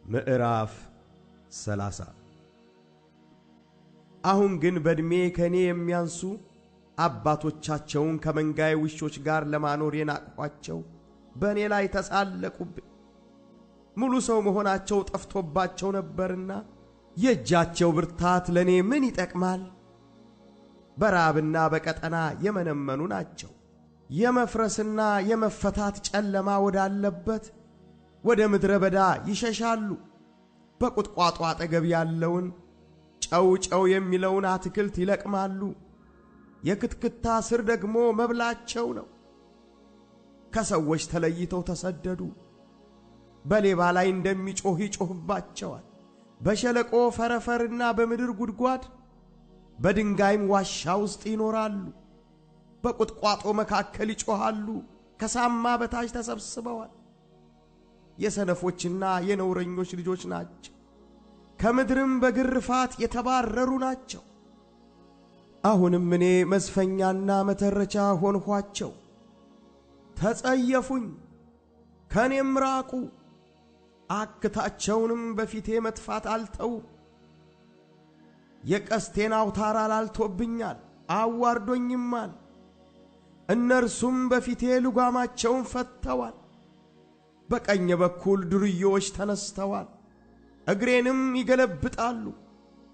ምዕራፍ 30 አሁን ግን በእድሜ ከኔ የሚያንሱ አባቶቻቸውን ከመንጋይ ውሾች ጋር ለማኖር የናቅኋቸው በእኔ ላይ ተሳለቁብኝ። ሙሉ ሰው መሆናቸው ጠፍቶባቸው ነበርና የእጃቸው ብርታት ለኔ ምን ይጠቅማል? በራብና በቀጠና የመነመኑ ናቸው። የመፍረስና የመፈታት ጨለማ ወዳለበት ወደ ምድረ በዳ ይሸሻሉ። በቁጥቋጦ አጠገብ ያለውን ጨው የሚለውን አትክልት ይለቅማሉ። የክትክታ ስር ደግሞ መብላቸው ነው። ከሰዎች ተለይተው ተሰደዱ። በሌባ ላይ እንደሚጮህ ይጮህባቸዋል። በሸለቆ ፈረፈርና በምድር ጉድጓድ በድንጋይም ዋሻ ውስጥ ይኖራሉ። በቁጥቋጦ መካከል ይጮሃሉ። ከሳማ በታች ተሰብስበዋል። የሰነፎችና የነውረኞች ልጆች ናቸው። ከምድርም በግርፋት የተባረሩ ናቸው። አሁንም እኔ መዝፈኛና መተረቻ ሆንኋቸው። ተጸየፉኝ፣ ከኔም ራቁ። አክታቸውንም በፊቴ መጥፋት አልተው። የቀስቴን አውታር አላልቶብኛል፣ አዋርዶኝማል። እነርሱም በፊቴ ልጓማቸውን ፈተዋል። በቀኝ በኩል ዱርዬዎች ተነስተዋል፣ እግሬንም ይገለብጣሉ።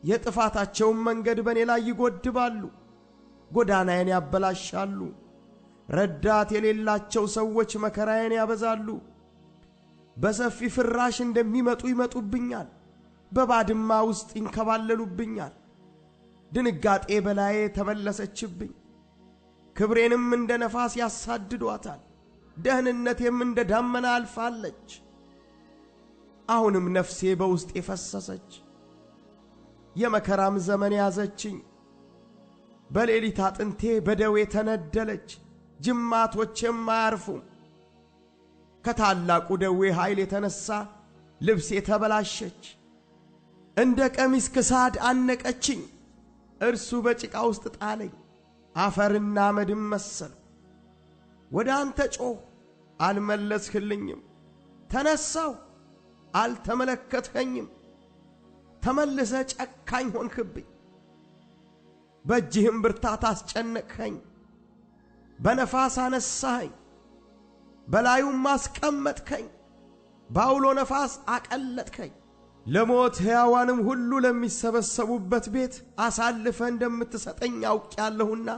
የጥፋታቸውን መንገድ በእኔ ላይ ይጎድባሉ፣ ጎዳናዬን ያበላሻሉ። ረዳት የሌላቸው ሰዎች መከራዬን ያበዛሉ። በሰፊ ፍራሽ እንደሚመጡ ይመጡብኛል፣ በባድማ ውስጥ ይንከባለሉብኛል። ድንጋጤ በላዬ ተመለሰችብኝ፣ ክብሬንም እንደ ነፋስ ያሳድዷታል። ደህንነቴም እንደ ዳመና አልፋለች። አሁንም ነፍሴ በውስጤ ፈሰሰች፣ የመከራም ዘመን ያዘችኝ። በሌሊት አጥንቴ በደዌ ተነደለች፣ ጅማቶቼም አያርፉም። ከታላቁ ደዌ ኃይል የተነሳ ልብሴ ተበላሸች፣ እንደ ቀሚስ ክሳድ አነቀችኝ። እርሱ በጭቃ ውስጥ ጣለኝ፣ አፈርና አመድም መሰልሁ። ወደ አንተ ጮኽሁ፣ አልመለስህልኝም። ተነሳሁ፣ አልተመለከትኸኝም። ተመልሰ ጨካኝ ሆንክብኝ፣ በእጅህም ብርታት አስጨነቅኸኝ። በነፋስ አነሳኸኝ፣ በላዩም አስቀመጥከኝ። በአውሎ ነፋስ አቀለጥከኝ። ለሞት ሕያዋንም ሁሉ ለሚሰበሰቡበት ቤት አሳልፈ እንደምትሰጠኝ አውቄአለሁና።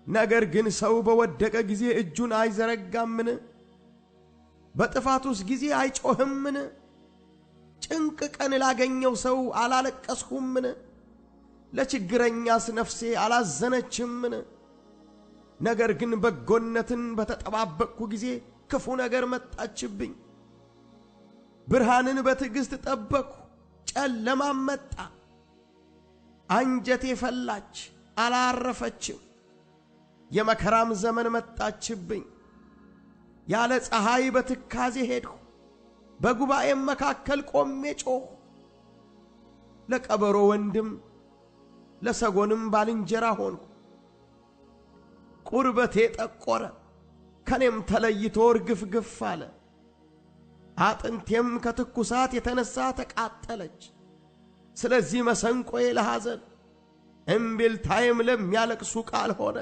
ነገር ግን ሰው በወደቀ ጊዜ እጁን አይዘረጋምን? በጥፋቱስ ጊዜ አይጮህምን? ጭንቅ ቀን ላገኘው ሰው አላለቀስሁምን? ለችግረኛስ ነፍሴ አላዘነችምን? ነገር ግን በጎነትን በተጠባበቅሁ ጊዜ ክፉ ነገር መጣችብኝ። ብርሃንን በትዕግሥት ጠበቅሁ፣ ጨለማም መጣ። አንጀቴ ፈላች፣ አላረፈችም። የመከራም ዘመን መጣችብኝ። ያለ ፀሐይ በትካዜ ሄድሁ፣ በጉባኤም መካከል ቆሜ ጮኽሁ። ለቀበሮ ወንድም ለሰጎንም ባልንጀራ ሆንሁ። ቁርበቴ ጠቆረ፣ ከኔም ተለይቶ እርግፍግፍ አለ። አጥንቴም ከትኩሳት የተነሳ ተቃጠለች። ስለዚህ መሰንቆዬ ለሐዘን እምቢልታዬም ለሚያለቅሱ ቃል ሆነ።